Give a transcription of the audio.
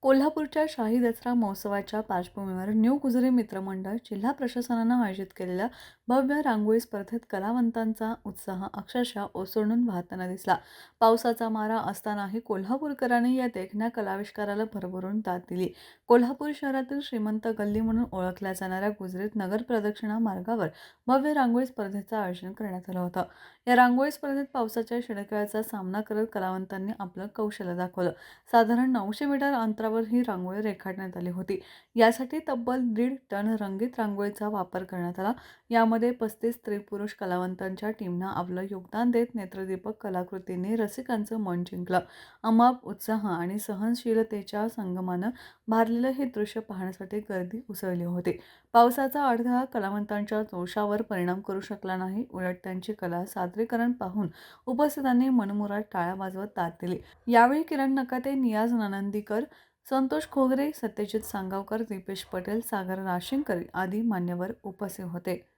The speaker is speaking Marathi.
कोल्हापूरच्या शाही दसरा महोत्सवाच्या पार्श्वभूमीवर न्यू गुजरी मित्रमंडळ जिल्हा प्रशासनानं आयोजित केलेल्या भव्य रांगोळी स्पर्धेत कलावंतांचा उत्साह अक्षरशः ओसंडून वाहताना दिसला. पावसाचा मारा असतानाही कोल्हापूरकरांनी या देखण्या कलाविष्काराला भरभरून दाद दिली. कोल्हापूर शहरातील श्रीमंत गल्ली म्हणून ओळखल्या जाणाऱ्या गुजरीत नगर प्रदक्षिणा मार्गावर भव्य रांगोळी स्पर्धेचं आयोजन करण्यात आलं होतं. या रांगोळी स्पर्धेत पावसाच्या शिडकाव्याचा सामना करत कलावंतांनी आपलं कौशल्य दाखवलं. साधारण 900 मीटर अंतरावर ही रांगोळी रेखाटण्यात आली होती. यासाठी तब्बल 1.5 टन रंगीत रांगोळीचा वापर करण्यात आला. यामध्ये 35 स्त्री-पुरुष कलावंतांच्या टीमनं आपलं योगदान देत नेत्रदीपक कलाकृतींनी रसिकांचं मन जिंकलं. अमाप उत्साह आणि सहनशीलतेच्या संगमानं भारलेलं हे दृश्य पाहण्यासाठी गर्दी उसळली होती. पावसाचा अडथळा कलावंतांच्या जोशावर परिणाम करू शकला नाही. उलट त्यांची कला सादरीकरण पाहून उपस्थितांनी मनमुराद टाळ्या वाजवत दाद दिली. यावेळी किरण नकाते, नियाज आनंदीकर, संतोष खोगरे, सत्यजित सांगावकर, दीपेश पटेल, सागर राशींकर आदी मान्यवर उपस्थित होते.